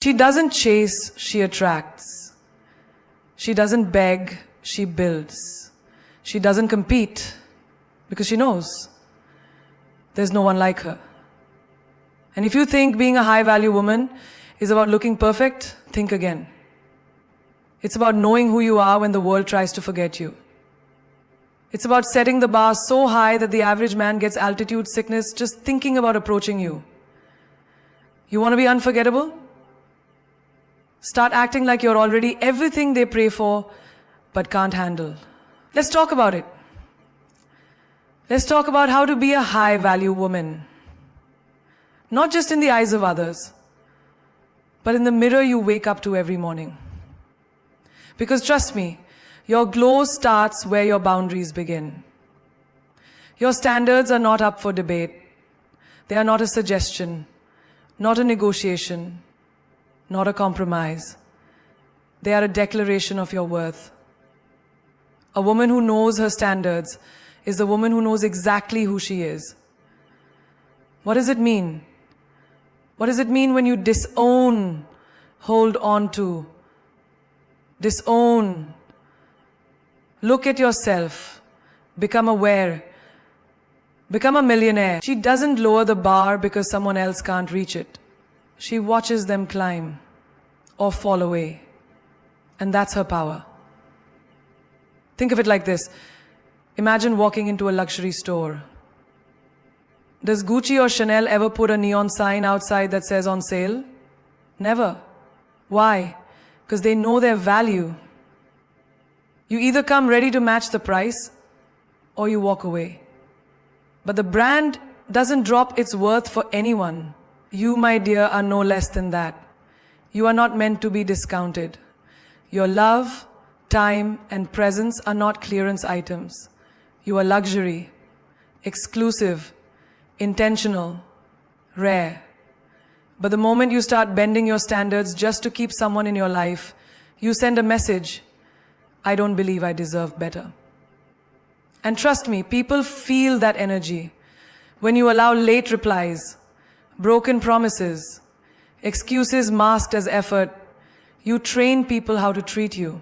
She doesn't chase, she attracts. She doesn't beg, she builds. She doesn't compete because she knows there's no one like her. And if you think being a high-value woman is about looking perfect, think again. It's about knowing who you are when the world tries to forget you. It's about setting the bar so high that the average man gets altitude sickness just thinking about approaching you. You want to be unforgettable? Start acting like you're already everything they pray for but can't handle. Let's talk about it. Let's talk about how to be a high-value woman. Not just in the eyes of others, but in the mirror you wake up to every morning. Because trust me, your glow starts where your boundaries begin. Your standards are not up for debate. They are not a suggestion, not a negotiation, not a compromise. They are a declaration of your worth. A woman who knows her standards is the woman who knows exactly who she is. What does it mean? What does it mean when you disown, hold on to, disown? Look at yourself, become aware, become a millionaire. She doesn't lower the bar because someone else can't reach it. She watches them climb or fall away. And that's her power. Think of it like this. Imagine walking into a luxury store. Does Gucci or Chanel ever put a neon sign outside that says on sale? Never. Why? Because they know their value. You either come ready to match the price or you walk away. But the brand doesn't drop its worth for anyone. You, my dear, are no less than that. You are not meant to be discounted. Your love, time, and presence are not clearance items. You are luxury, exclusive, intentional, rare. But the moment you start bending your standards just to keep someone in your life, you send a message, I don't believe I deserve better. And trust me, people feel that energy when you allow late replies, broken promises, excuses masked as effort. You train people how to treat you.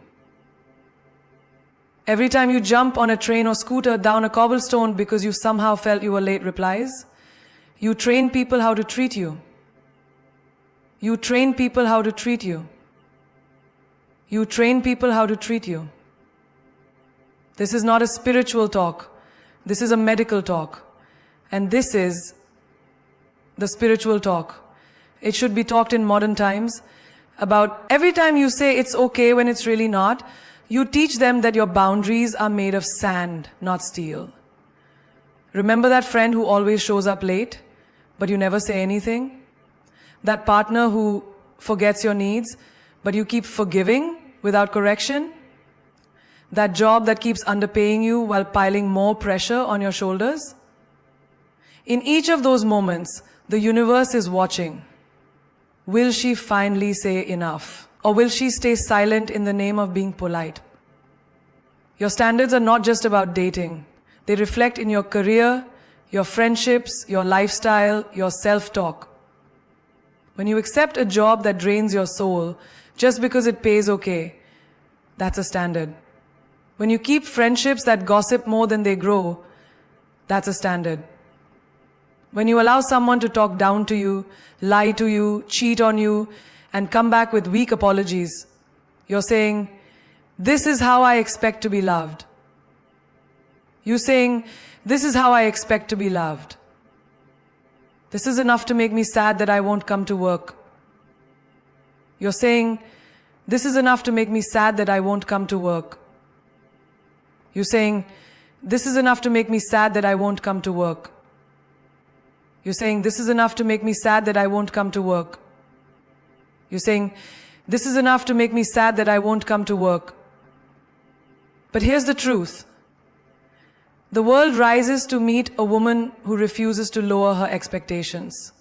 Every time you jump on a train or scooter down a cobblestone because you somehow felt you were late replies, you train people how to treat you. You train people how to treat you. You train people how to treat you. This is not a spiritual talk. This is a medical talk. And this is the spiritual talk. It should be talked in modern times about every time you say it's okay when it's really not, you teach them that your boundaries are made of sand, not steel. Remember that friend who always shows up late, but you never say anything? That partner who forgets your needs, but you keep forgiving without correction? That job that keeps underpaying you while piling more pressure on your shoulders? In each of those moments, the universe is watching. Will she finally say enough? Or will she stay silent in the name of being polite? Your standards are not just about dating. They reflect in your career, your friendships, your lifestyle, your self-talk. When you accept a job that drains your soul just because it pays okay, that's a standard. When you keep friendships that gossip more than they grow, that's a standard. When you allow someone to talk down to you, lie to you, cheat on you, and come back with weak apologies, you're saying, this is how I expect to be loved. You're saying, this is how I expect to be loved. This is enough to make me sad that I won't come to work. You're saying, this is enough to make me sad that I won't come to work. You're saying, this is enough to make me sad that I won't come to work. You're saying, this is enough to make me sad that I won't come to work. You're saying, this is enough to make me sad that I won't come to work. But here's the truth. The world rises to meet a woman who refuses to lower her expectations.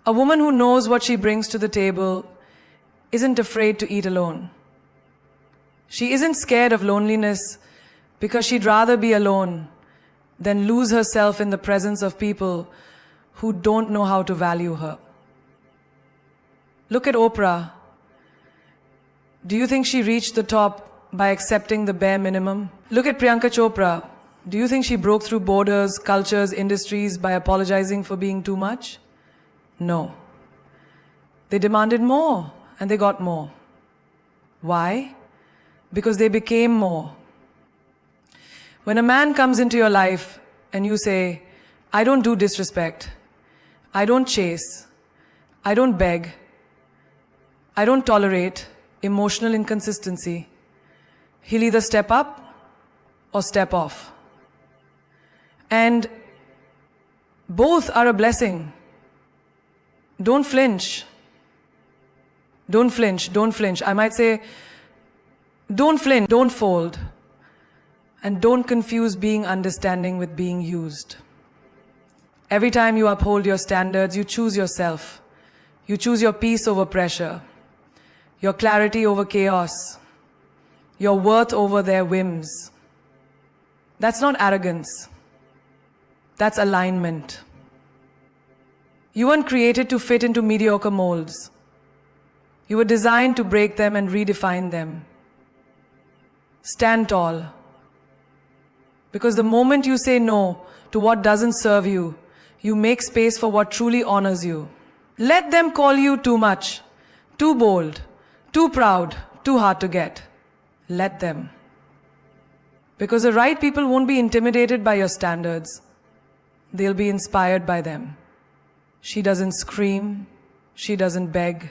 A woman who knows what she brings to the table isn't afraid to eat alone. She isn't scared of loneliness because she'd rather be alone than lose herself in the presence of people who don't know how to value her. Look at Oprah. Do you think she reached the top by accepting the bare minimum? Look at Priyanka Chopra. Do you think she broke through borders, cultures, industries by apologizing for being too much? No. They demanded more and they got more. Why? Because they became more. When a man comes into your life and you say, I don't do disrespect, I don't chase, I don't beg, I don't tolerate emotional inconsistency, he'll either step up or step off. And both are a blessing. Don't flinch. Don't flinch, don't flinch. I might say, don't flinch, don't fold. And don't confuse being understanding with being used. Every time you uphold your standards, you choose yourself. You choose your peace over pressure, your clarity over chaos, your worth over their whims. That's not arrogance. That's alignment. You weren't created to fit into mediocre molds. You were designed to break them and redefine them. Stand tall. Because the moment you say no to what doesn't serve you, you make space for what truly honors you. Let them call you too much, too bold, too proud, too hard to get. Let them. Because the right people won't be intimidated by your standards. They'll be inspired by them. She doesn't scream. She doesn't beg.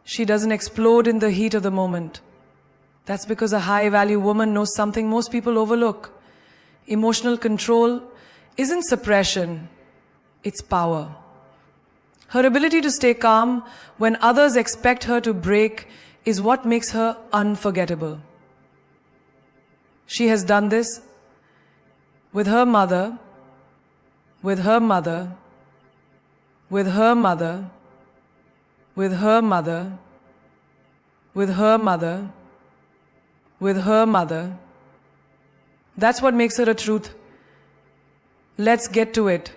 She doesn't explode in the heat of the moment. That's because a high-value woman knows something most people overlook. Emotional control isn't suppression, it's power. Her ability to stay calm when others expect her to break is what makes her unforgettable. She has done this with her mother, with her mother, with her mother, with her mother, with her mother, with her mother. That's what makes her a truth. Let's get to it.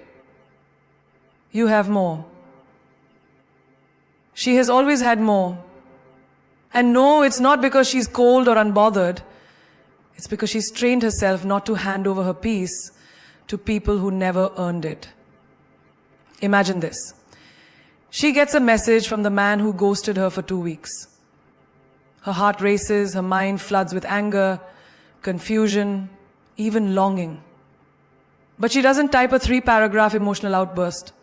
You have more. She has always had more. And no, it's not because she's cold or unbothered. It's because she's trained herself not to hand over her peace to people who never earned it. Imagine this. She gets a message from the man who ghosted her for 2 weeks. Her heart races, her mind floods with anger, confusion, even longing. But she doesn't type a 3-paragraph emotional outburst.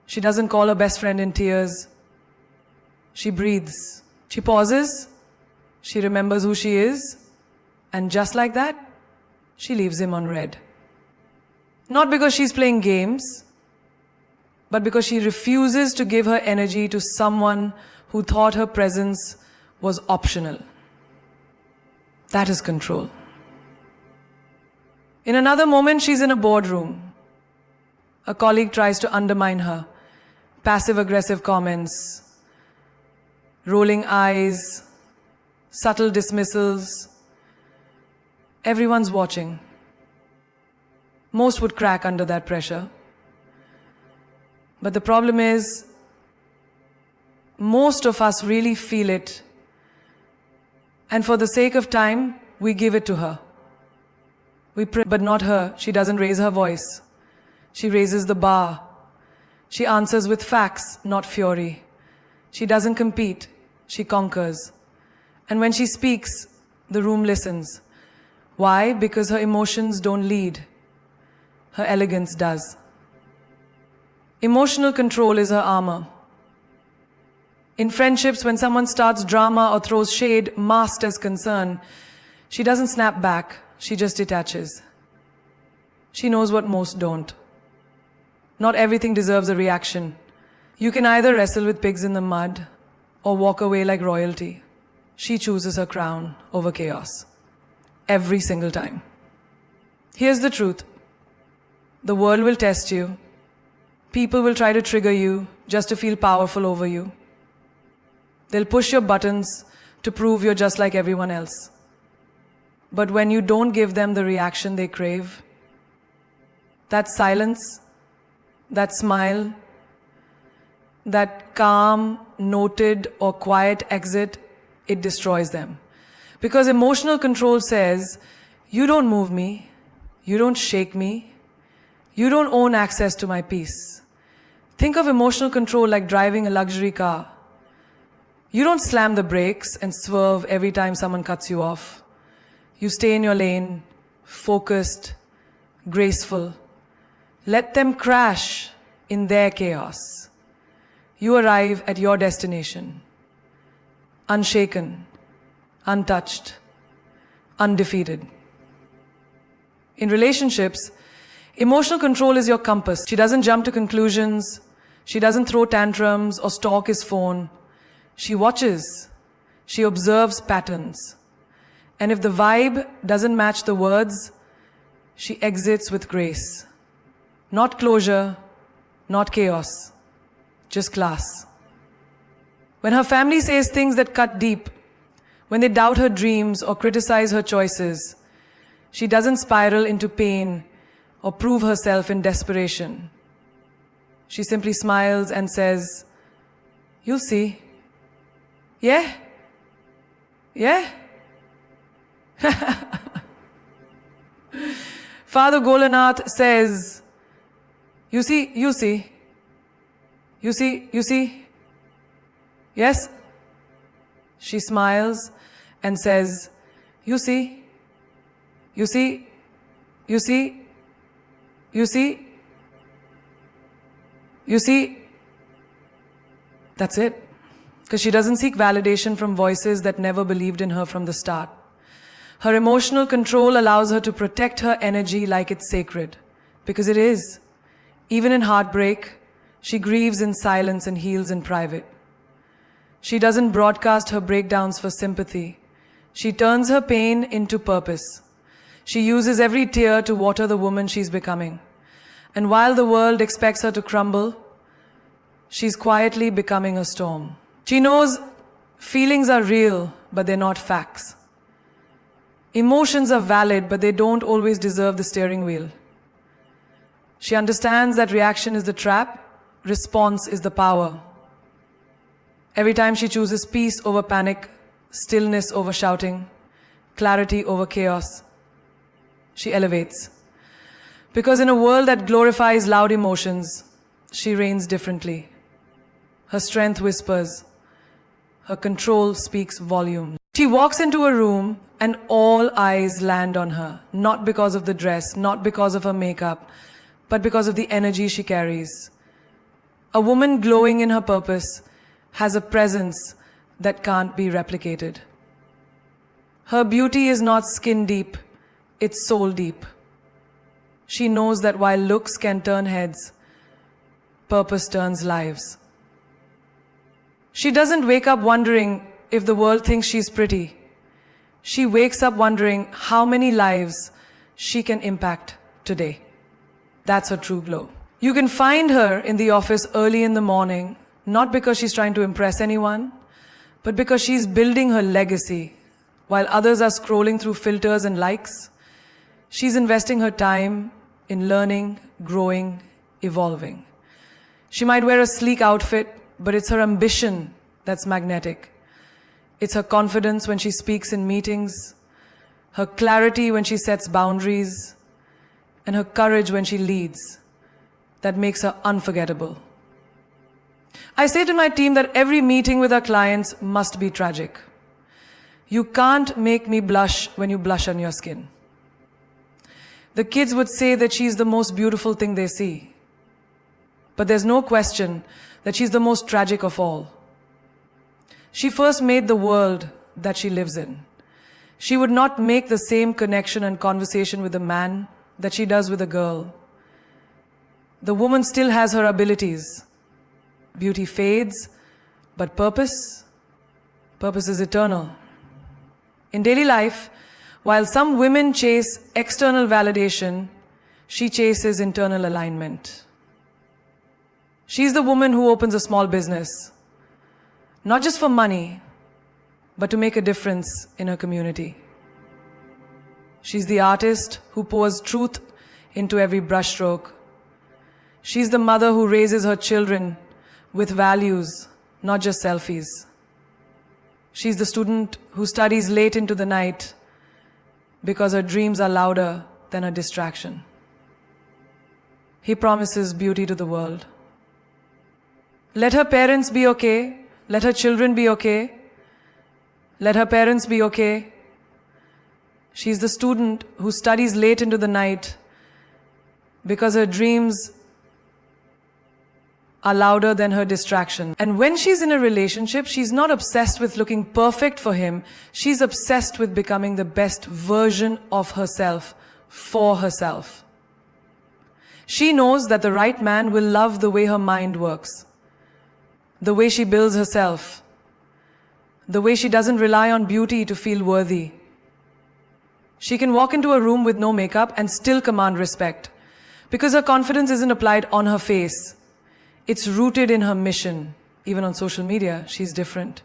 She doesn't call her best friend in tears. She breathes. She pauses. She remembers who she is. And just like that, she leaves him on red. Not because she's playing games, but because she refuses to give her energy to someone who thought her presence was optional. That is control. In another moment, she's in a boardroom. A colleague tries to undermine her. Passive-aggressive comments, rolling eyes, subtle dismissals. Everyone's watching. Most would crack under that pressure. But the problem is, most of us really feel it. And for the sake of time, we give it to her. But not her. She doesn't raise her voice. She raises the bar. She answers with facts, not fury. She doesn't compete. She conquers. And when she speaks, the room listens. Why? Because her emotions don't lead. Her elegance does. Emotional control is her armor. In friendships, when someone starts drama or throws shade masked as concern, she doesn't snap back. She just detaches. She knows what most don't. Not everything deserves a reaction. You can either wrestle with pigs in the mud or walk away like royalty. She chooses her crown over chaos. Every single time. Here's the truth. The world will test you. People will try to trigger you just to feel powerful over you. They'll push your buttons to prove you're just like everyone else. But when you don't give them the reaction they crave, that silence, that smile, that calm, noted, or quiet exit, it destroys them. Because emotional control says, you don't move me, you don't shake me, you don't own access to my peace. Think of emotional control like driving a luxury car. You don't slam the brakes and swerve every time someone cuts you off. You stay in your lane, focused, graceful. Let them crash in their chaos. You arrive at your destination, unshaken, untouched, undefeated. In relationships, emotional control is your compass. She doesn't jump to conclusions. She doesn't throw tantrums or stalk his phone. She watches. She observes patterns. And if the vibe doesn't match the words, she exits with grace. Not closure, not chaos, just class. When her family says things that cut deep, when they doubt her dreams or criticize her choices, she doesn't spiral into pain or prove herself in desperation. She simply smiles and says, "You'll see. Yeah? Yeah?" Father Golanath says, you see, you see, you see, you see. Yes? She smiles and says, you see, you see, you see, you see, you see. That's it. Because she doesn't seek validation from voices that never believed in her from the start. Her emotional control allows her to protect her energy like it's sacred. Because it is. Even in heartbreak, she grieves in silence and heals in private. She doesn't broadcast her breakdowns for sympathy. She turns her pain into purpose. She uses every tear to water the woman she's becoming. And while the world expects her to crumble, she's quietly becoming a storm. She knows feelings are real, but they're not facts. Emotions are valid, but they don't always deserve the steering wheel. She understands that reaction is the trap, response is the power. Every time she chooses peace over panic, stillness over shouting, clarity over chaos, she elevates. Because in a world that glorifies loud emotions, she reigns differently. Her strength whispers. Her control speaks volumes. She walks into a room and all eyes land on her, not because of the dress, not because of her makeup, but because of the energy she carries. A woman glowing in her purpose has a presence that can't be replicated. Her beauty is not skin deep, it's soul deep. She knows that while looks can turn heads, purpose turns lives. She doesn't wake up wondering if the world thinks she's pretty. She wakes up wondering how many lives she can impact today. That's her true glow. You can find her in the office early in the morning, not because she's trying to impress anyone, but because she's building her legacy. While others are scrolling through filters and likes, she's investing her time in learning, growing, evolving. She might wear a sleek outfit, but it's her ambition that's magnetic. It's her confidence when she speaks in meetings, her clarity when she sets boundaries, and her courage when she leads that makes her unforgettable. I say to my team that every meeting with our clients must be tragic. You can't make me blush when you blush on your skin. The kids would say that she's the most beautiful thing they see. But there's no question that she's the most tragic of all. She first made the world that she lives in. She would not make the same connection and conversation with a man that she does with a girl. The woman still has her abilities. Beauty fades, but purpose is eternal. In daily life, while some women chase external validation, she chases internal alignment. She's the woman who opens a small business, not just for money, but to make a difference in her community. She's the artist who pours truth into every brushstroke. She's the mother who raises her children with values, not just selfies. She's the student who studies late into the night because her dreams are louder than her distraction. He promises beauty to the world. Let her parents be okay. Let her children be okay. Let her parents be okay. She's the student who studies late into the night because her dreams are louder than her distraction. And when she's in a relationship, she's not obsessed with looking perfect for him. She's obsessed with becoming the best version of herself for herself. She knows that the right man will love the way her mind works, the way she builds herself, the way she doesn't rely on beauty to feel worthy. She can walk into a room with no makeup and still command respect because her confidence isn't applied on her face. It's rooted in her mission. Even on social media, she's different.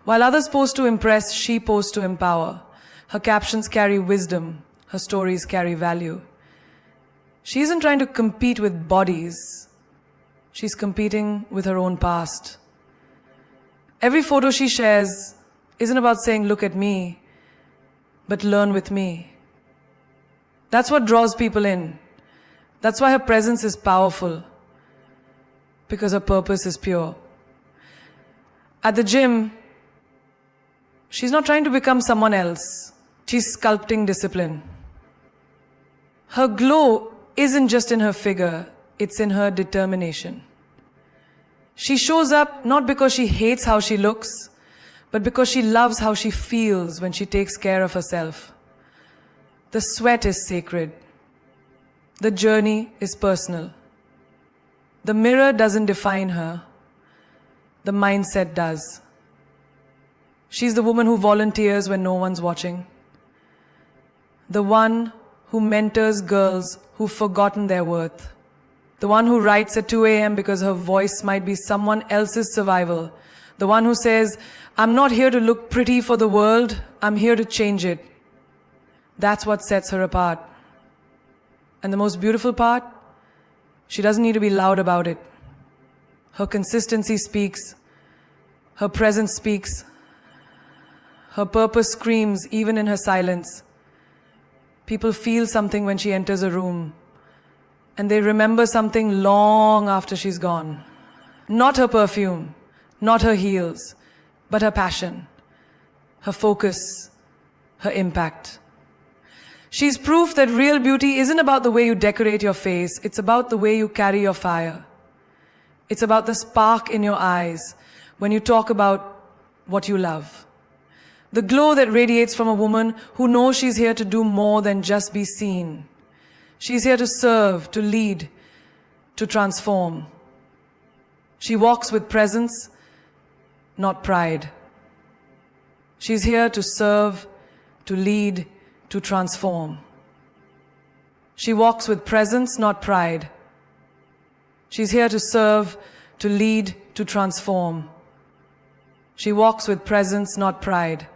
While others post to impress, she posts to empower. Her captions carry wisdom. Her stories carry value. She isn't trying to compete with bodies. She's competing with her own past. Every photo she shares isn't about saying, "Look at me," but "Learn with me." That's what draws people in. That's why her presence is powerful, because her purpose is pure. At the gym, she's not trying to become someone else. She's sculpting discipline. Her glow isn't just in her figure, it's in her determination. She shows up not because she hates how she looks, but because she loves how she feels when she takes care of herself. The sweat is sacred. The journey is personal. The mirror doesn't define her. The mindset does. She's the woman who volunteers when no one's watching. The one who mentors girls who've forgotten their worth. The one who writes at 2 a.m. because her voice might be someone else's survival. The one who says, "I'm not here to look pretty for the world, I'm here to change it." That's what sets her apart. And the most beautiful part, she doesn't need to be loud about it. Her consistency speaks. Her presence speaks. Her purpose screams even in her silence. People feel something when she enters a room, and they remember something long after she's gone. Not her perfume, not her heels, but her passion, her focus, her impact. She's proof that real beauty isn't about the way you decorate your face, it's about the way you carry your fire. It's about the spark in your eyes when you talk about what you love. The glow that radiates from a woman who knows she's here to do more than just be seen. She's here to serve, to lead, to transform. She walks with presence, not pride. She's here to serve, to lead, to transform. She walks with presence, not pride. She's here to serve, to lead, to transform. She walks with presence, not pride.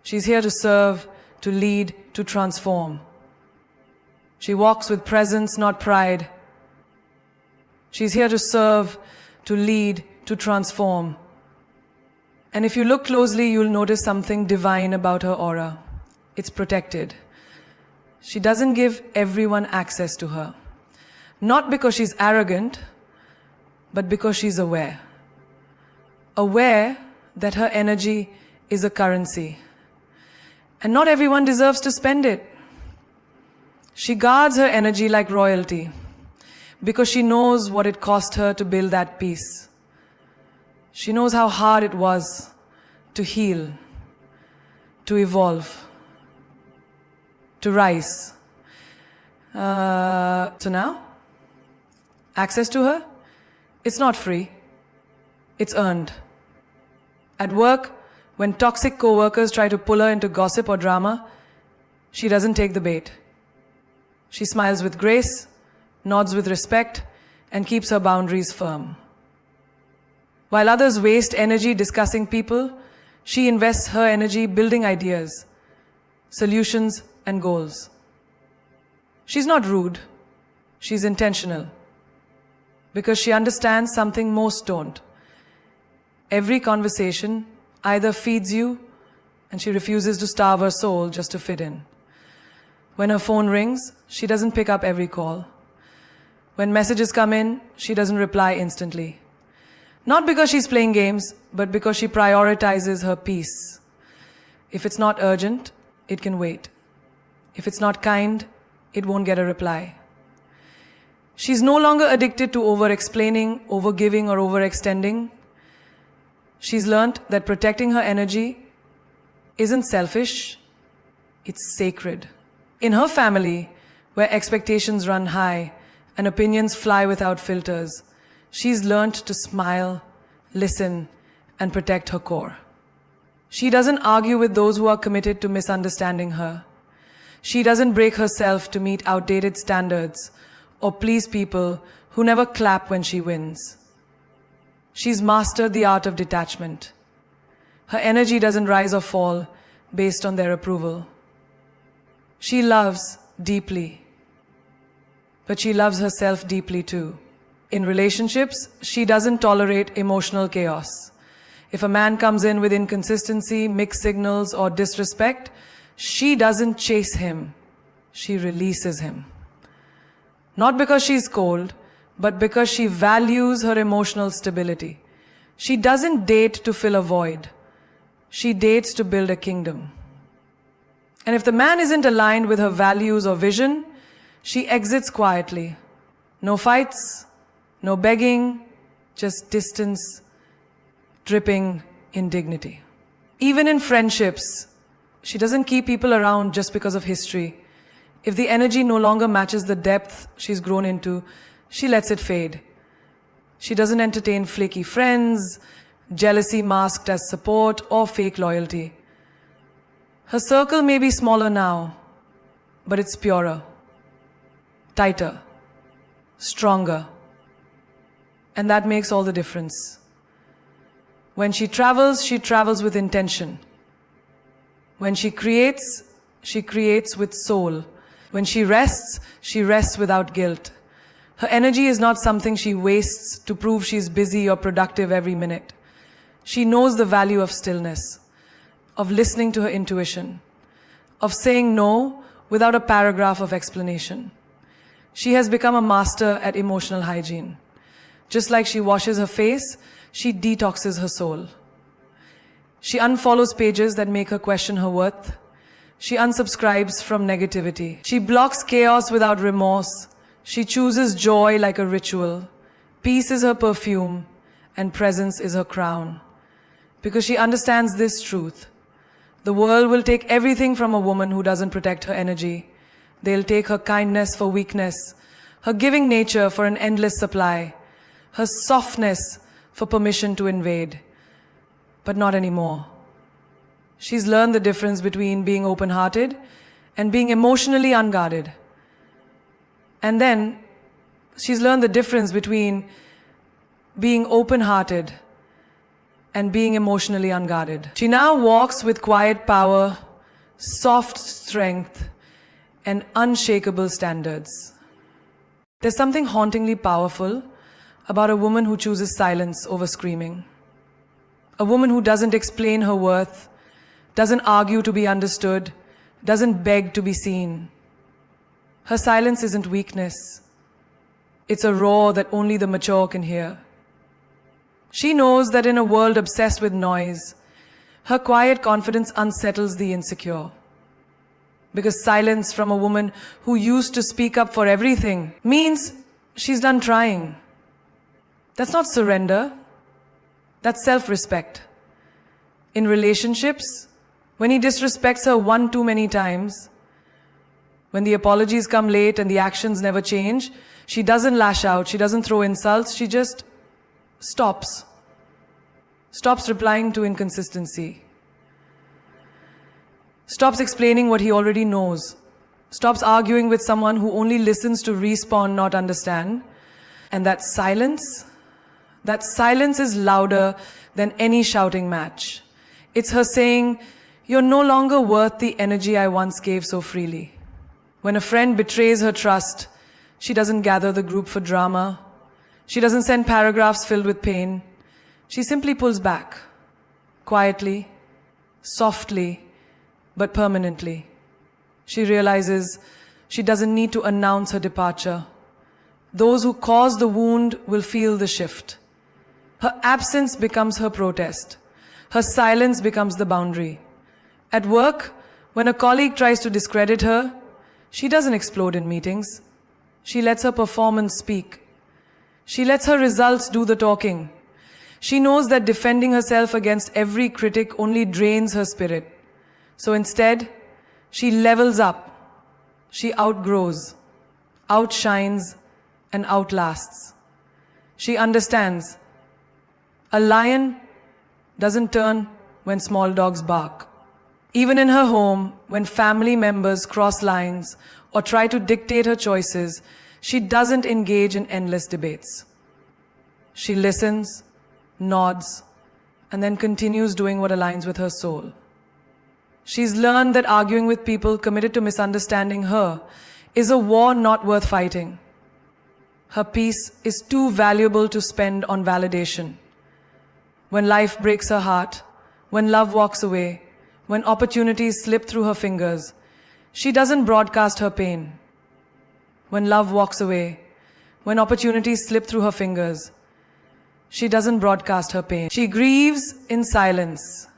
She's here to serve, to lead, to transform. She walks with presence, not pride. She's here to serve, to lead, to transform. And if you look closely, you'll notice something divine about her aura. It's protected. She doesn't give everyone access to her. Not because she's arrogant, but because she's aware. Aware that her energy is a currency. And not everyone deserves to spend it. She guards her energy like royalty because she knows what it cost her to build that peace. She knows how hard it was to heal, to evolve, to rise. So now, access to her? It's not free. It's earned. At work, when toxic co-workers try to pull her into gossip or drama, she doesn't take the bait. She smiles with grace, nods with respect, and keeps her boundaries firm. While others waste energy discussing people, she invests her energy building ideas, solutions, and goals. She's not rude. She's intentional. Because she understands something most don't. Every conversation either feeds you, and she refuses to starve her soul just to fit in. When her phone rings, she doesn't pick up every call. When messages come in, she doesn't reply instantly. Not because she's playing games, but because she prioritizes her peace. If it's not urgent, it can wait. If it's not kind, it won't get a reply. She's no longer addicted to over-explaining, over-giving, or overextending. She's learnt that protecting her energy isn't selfish, it's sacred. In her family, where expectations run high and opinions fly without filters, she's learnt to smile, listen, and protect her core. She doesn't argue with those who are committed to misunderstanding her. She doesn't break herself to meet outdated standards or please people who never clap when she wins. She's mastered the art of detachment. Her energy doesn't rise or fall based on their approval. She loves deeply, but she loves herself deeply too. In relationships, she doesn't tolerate emotional chaos. If a man comes in with inconsistency, mixed signals, or disrespect, she doesn't chase him. She releases him. Not because she's cold, but because she values her emotional stability. She doesn't date to fill a void. She dates to build a kingdom. And if the man isn't aligned with her values or vision, she exits quietly. No fights, no begging, just distance, dripping in dignity. Even in friendships, she doesn't keep people around just because of history. If the energy no longer matches the depth she's grown into, she lets it fade. She doesn't entertain flaky friends, jealousy masked as support, or fake loyalty. Her circle may be smaller now, but it's purer, tighter, stronger. And that makes all the difference. When she travels with intention. When she creates with soul. When she rests without guilt. Her energy is not something she wastes to prove she's busy or productive every minute. She knows the value of stillness, of listening to her intuition, of saying no without a paragraph of explanation. She has become a master at emotional hygiene. Just like she washes her face, she detoxes her soul. She unfollows pages that make her question her worth. She unsubscribes from negativity. She blocks chaos without remorse. She chooses joy like a ritual. Peace is her perfume, and presence is her crown. Because she understands this truth. The world will take everything from a woman who doesn't protect her energy. They'll take her kindness for weakness, her giving nature for an endless supply, her softness for permission to invade. But not anymore. She's learned the difference between being open-hearted and being emotionally unguarded. And then she's learned the difference between being open-hearted and being emotionally unguarded. She now walks with quiet power, soft strength, and unshakable standards. There's something hauntingly powerful about a woman who chooses silence over screaming. A woman who doesn't explain her worth, doesn't argue to be understood, doesn't beg to be seen. Her silence isn't weakness. It's a roar that only the mature can hear. She knows that in a world obsessed with noise, her quiet confidence unsettles the insecure. Because silence from a woman who used to speak up for everything means she's done trying. That's not surrender. That's self-respect. In relationships, when he disrespects her one too many times, when the apologies come late and the actions never change, she doesn't lash out, she doesn't throw insults, she just stops. Stops replying to inconsistency. Stops explaining what he already knows. Stops arguing with someone who only listens to respond, not understand. And that silence is louder than any shouting match. It's her saying, "You're no longer worth the energy I once gave so freely." When a friend betrays her trust, she doesn't gather the group for drama. She doesn't send paragraphs filled with pain. She simply pulls back, quietly, softly, but permanently. She realizes she doesn't need to announce her departure. Those who cause the wound will feel the shift. Her absence becomes her protest. Her silence becomes the boundary. At work, when a colleague tries to discredit her, she doesn't explode in meetings. She lets her performance speak. She lets her results do the talking. She knows that defending herself against every critic only drains her spirit. So instead, she levels up. She outgrows, outshines, and outlasts. She understands. A lion doesn't turn when small dogs bark. Even in her home, when family members cross lines or try to dictate her choices, she doesn't engage in endless debates. She listens, nods, and then continues doing what aligns with her soul. She's learned that arguing with people committed to misunderstanding her is a war not worth fighting. Her peace is too valuable to spend on validation. When life breaks her heart, when love walks away, when opportunities slip through her fingers, she doesn't broadcast her pain. When love walks away, when opportunities slip through her fingers, she doesn't broadcast her pain. She grieves in silence.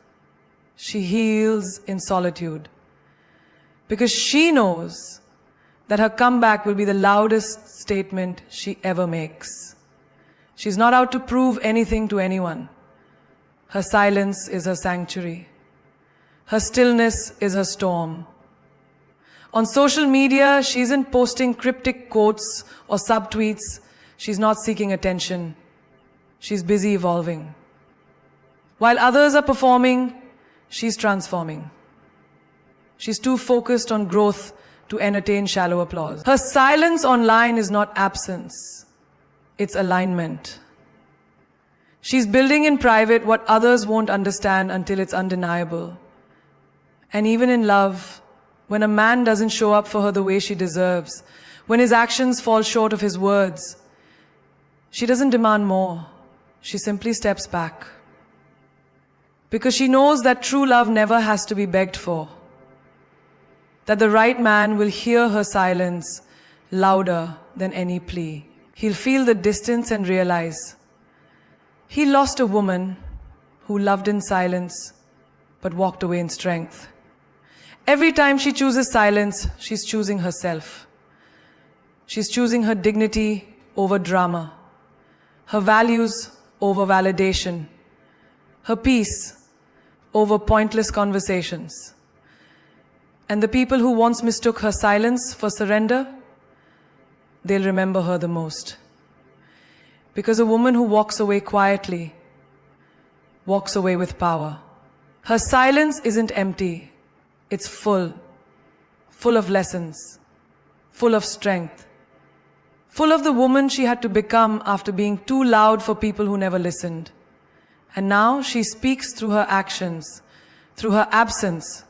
She heals in solitude. Because she knows that her comeback will be the loudest statement she ever makes. She's not out to prove anything to anyone. Her silence is her sanctuary. Her stillness is her storm. On social media, she isn't posting cryptic quotes or subtweets. She's not seeking attention. She's busy evolving. While others are performing, she's transforming. She's too focused on growth to entertain shallow applause. Her silence online is not absence. It's alignment. She's building in private what others won't understand until it's undeniable. And even in love, when a man doesn't show up for her the way she deserves, when his actions fall short of his words, she doesn't demand more. She simply steps back. Because she knows that true love never has to be begged for. That the right man will hear her silence louder than any plea. He'll feel the distance and realize he lost a woman who loved in silence but walked away in strength. Every time she chooses silence, she's choosing herself. She's choosing her dignity over drama, her values over validation, her peace over pointless conversations. And the people who once mistook her silence for surrender, they'll remember her the most. Because a woman who walks away quietly walks away with power. Her silence isn't empty. It's full of lessons, full of strength, full of the woman she had to become after being too loud for people who never listened. And now she speaks through her actions, through her absence,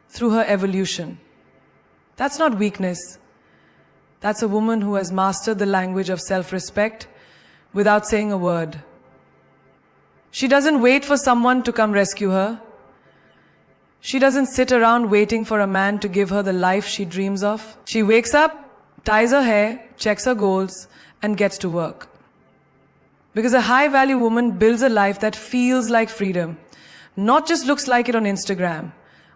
through her evolution. That's not weakness. That's a woman who has mastered the language of self-respect without saying a word. She doesn't wait for someone to come rescue her. She doesn't sit around waiting for a man to give her the life she dreams of. She wakes up, ties her hair, checks her goals, and gets to work. Because a high-value woman builds a life that feels like freedom, not just looks like it on Instagram,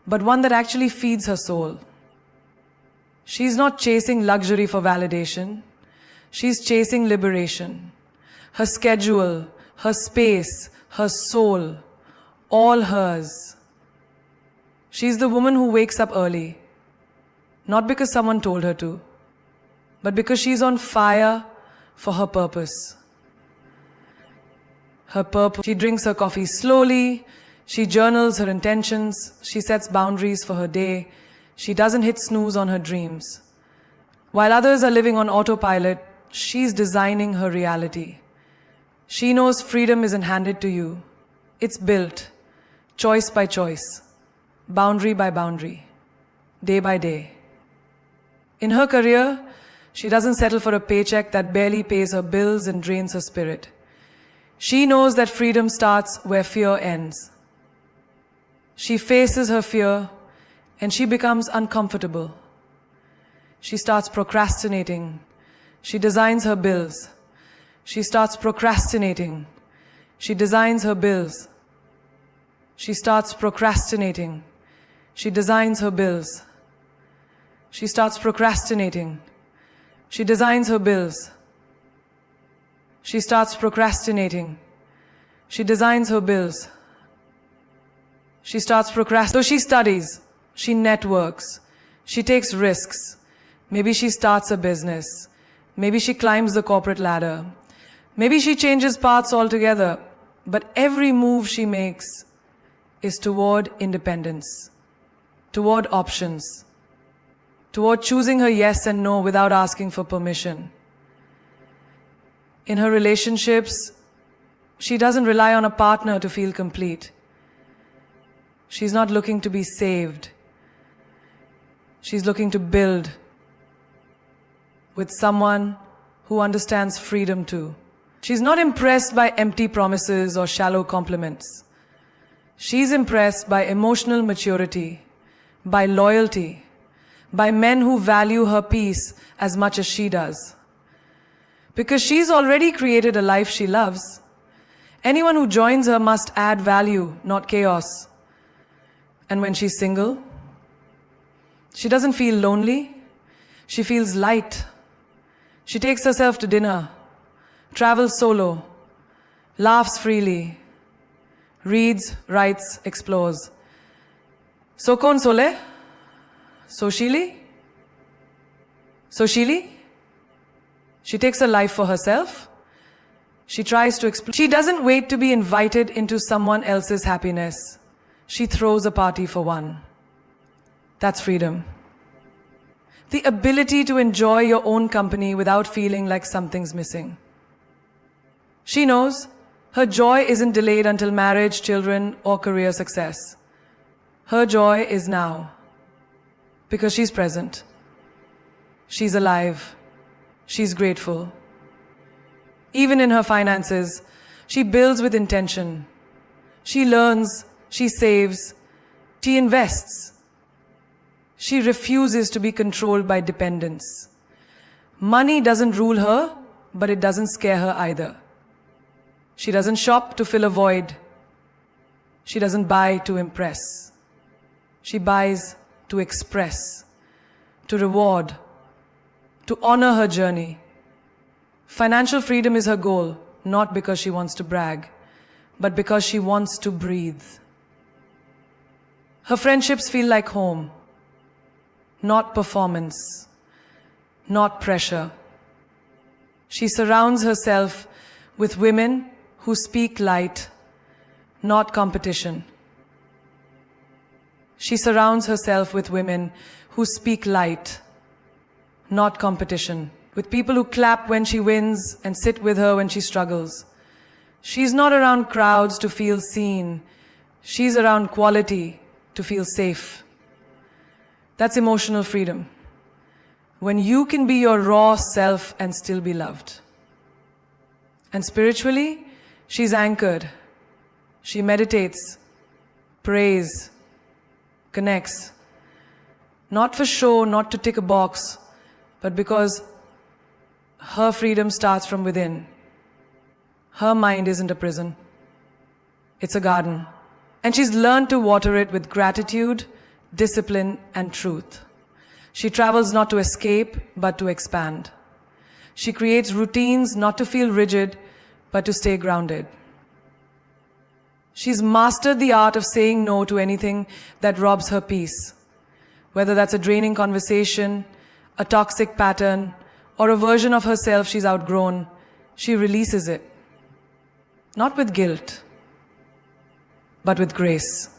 but one that actually feeds her soul. She's not chasing luxury for validation. She's chasing liberation. Her schedule, her space, her soul, all hers. She's the woman who wakes up early, not because someone told her to, but because she's on fire for her purpose. Her purpose. She drinks her coffee slowly, she journals her intentions, she sets boundaries for her day, she doesn't hit snooze on her dreams. While others are living on autopilot, she's designing her reality. She knows freedom isn't handed to you. It's built, choice by choice, boundary by boundary, day by day. In her career, She doesn't settle for a paycheck that barely pays her bills and drains her spirit. She knows that freedom starts where fear ends. She faces her fear and she becomes uncomfortable. She starts procrastinating. She designs her bills. She starts procrastinating. She designs her bills. She starts procrastinating. She designs her bills. She starts procrastinating. She designs her bills. She starts procrastinating. She designs her bills. She starts procrastinating. So she studies. She networks. She takes risks. Maybe she starts a business. Maybe she climbs the corporate ladder. Maybe she changes paths altogether. But every move she makes is toward independence, toward options, toward choosing her yes and no without asking for permission. In her relationships, she doesn't rely on a partner to feel complete. She's not looking to be saved. She's looking to build with someone who understands freedom too. She's not impressed by empty promises or shallow compliments. She's impressed by emotional maturity, by loyalty, by men who value her peace as much as she does. Because she's already created a life she loves. Anyone who joins her must add value, not chaos. And when she's single, she doesn't feel lonely. She feels light. She takes herself to dinner, travels solo, laughs freely, reads, writes, explores. So kon sole? Soshili? Soshili? She takes her life for herself. She tries to explore. She doesn't wait to be invited into someone else's happiness. She throws a party for one. That's freedom. The ability to enjoy your own company without feeling like something's missing. She knows her joy isn't delayed until marriage, children, or career success. Her joy is now. Because she's present. She's alive. She's grateful. Even in her finances, she builds with intention. She learns, she saves, she invests. She refuses to be controlled by dependence. Money doesn't rule her, but it doesn't scare her either. She doesn't shop to fill a void. She doesn't buy to impress. She buys to express, to reward, to honor her journey. Financial freedom is her goal, not because she wants to brag, but because she wants to breathe. Her friendships feel like home, not performance, not pressure. She surrounds herself with women who speak light, not competition. She surrounds herself with women who speak light, not competition. With people who clap when she wins and sit with her when she struggles. She's not around crowds to feel seen. She's around quality to feel safe. That's emotional freedom. When you can be your raw self and still be loved. And spiritually, she's anchored. She meditates, prays, connects. Not for show, not to tick a box, but because her freedom starts from within. Her mind isn't a prison. It's a garden. And she's learned to water it with gratitude, discipline, and truth. She travels not to escape, but to expand. She creates routines not to feel rigid, but to stay grounded. She's mastered the art of saying no to anything that robs her peace. Whether that's a draining conversation, a toxic pattern, or a version of herself she's outgrown, she releases it. Not with guilt, but with grace.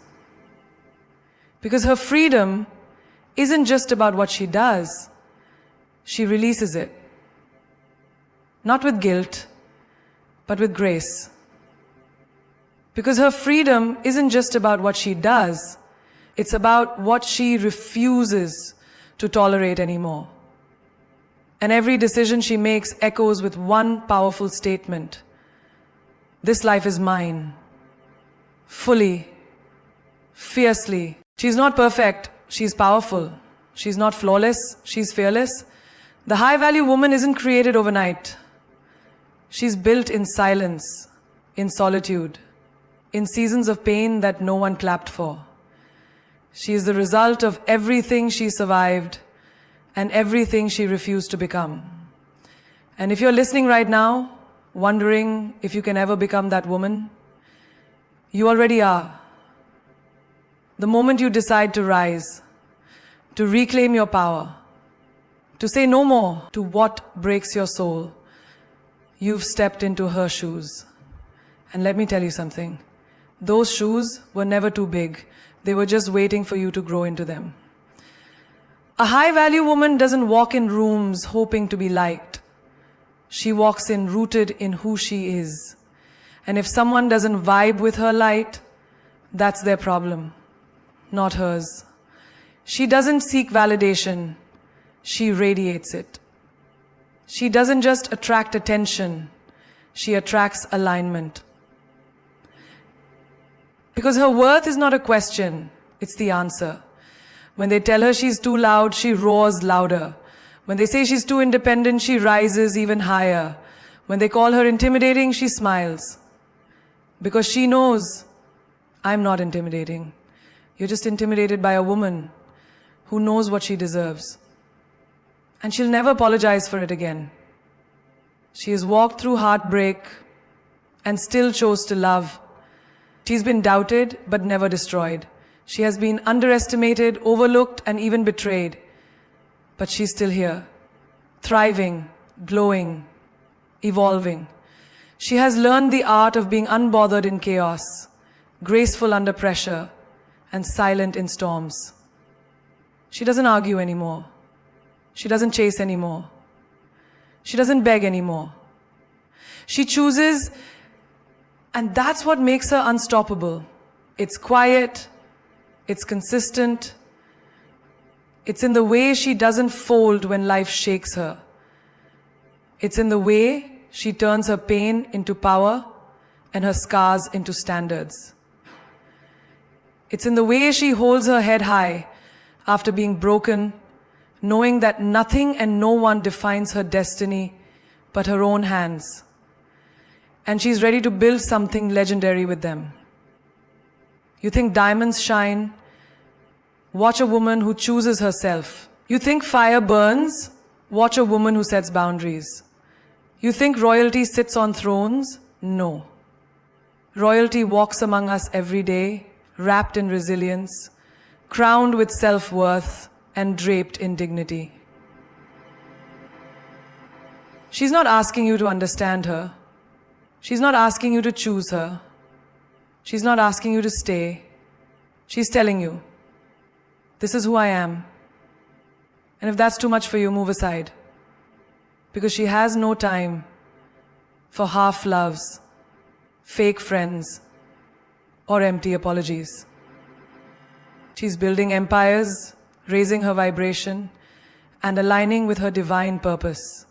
Because her freedom isn't just about what she does, she releases it. Not with guilt, but with grace. Because her freedom isn't just about what she does, it's about what she refuses to tolerate anymore. And every decision she makes echoes with one powerful statement. This life is mine. Fully. Fiercely. She's not perfect. She's powerful. She's not flawless. She's fearless. The high-value woman isn't created overnight. She's built in silence, in solitude, in seasons of pain that no one clapped for. She is the result of everything she survived and everything she refused to become. And if you're listening right now, wondering if you can ever become that woman, you already are. The moment you decide to rise, to reclaim your power, to say no more to what breaks your soul, you've stepped into her shoes. And let me tell you something. Those shoes were never too big. They were just waiting for you to grow into them. A high-value woman doesn't walk in rooms hoping to be liked. She walks in rooted in who she is. And if someone doesn't vibe with her light, that's their problem, not hers. She doesn't seek validation. She radiates it. She doesn't just attract attention. She attracts alignment. Because her worth is not a question, it's the answer. When they tell her she's too loud, she roars louder. When they say she's too independent, she rises even higher. When they call her intimidating, she smiles. Because she knows, I'm not intimidating. You're just intimidated by a woman who knows what she deserves. And she'll never apologize for it again. She has walked through heartbreak and still chose to love. She's been doubted but never destroyed. She has been underestimated, overlooked, and even betrayed. But she's still here, thriving, glowing, evolving. She has learned the art of being unbothered in chaos, graceful under pressure, and silent in storms. She doesn't argue anymore. She doesn't chase anymore. She doesn't beg anymore. She chooses, and that's what makes her unstoppable. It's quiet. It's consistent. It's in the way she doesn't fold when life shakes her. It's in the way she turns her pain into power and her scars into standards. It's in the way she holds her head high after being broken, knowing that nothing and no one defines her destiny but her own hands. And she's ready to build something legendary with them. You think diamonds shine? Watch a woman who chooses herself. You think fire burns? Watch a woman who sets boundaries. You think royalty sits on thrones? No. Royalty walks among us every day, wrapped in resilience, crowned with self-worth, and draped in dignity. She's not asking you to understand her. She's not asking you to choose her. She's not asking you to stay. She's telling you, this is who I am. And if that's too much for you, move aside. Because she has no time for half loves, fake friends, or empty apologies. She's building empires, raising her vibration, and aligning with her divine purpose.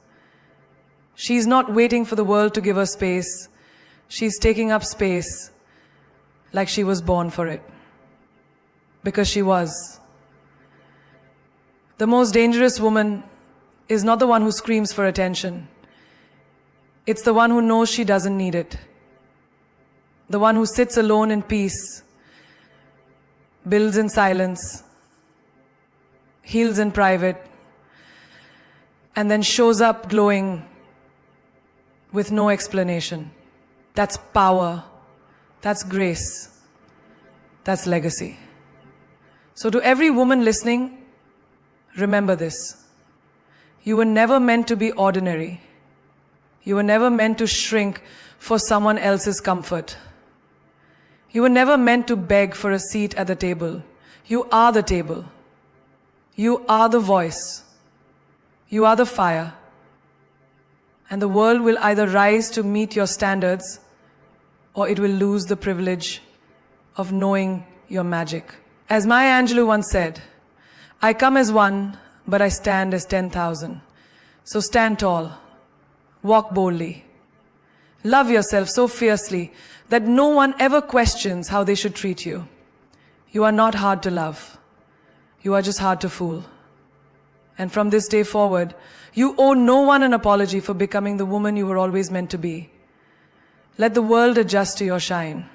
She's not waiting for the world to give her space. She's taking up space like she was born for it. Because she was. The most dangerous woman is not the one who screams for attention. It's the one who knows she doesn't need it. The one who sits alone in peace, builds in silence, heals in private, and then shows up glowing with no explanation. That's power. That's grace. That's legacy. So to every woman listening, remember this. You were never meant to be ordinary. You were never meant to shrink for someone else's comfort. You were never meant to beg for a seat at the table. You are the table. You are the voice. You are the fire. And the world will either rise to meet your standards or it will lose the privilege of knowing your magic. As Maya Angelou once said, I come as one, but I stand as 10,000. So stand tall, walk boldly, love yourself so fiercely that no one ever questions how they should treat you. You are not hard to love. You are just hard to fool. And from this day forward, you owe no one an apology for becoming the woman you were always meant to be. Let the world adjust to your shine.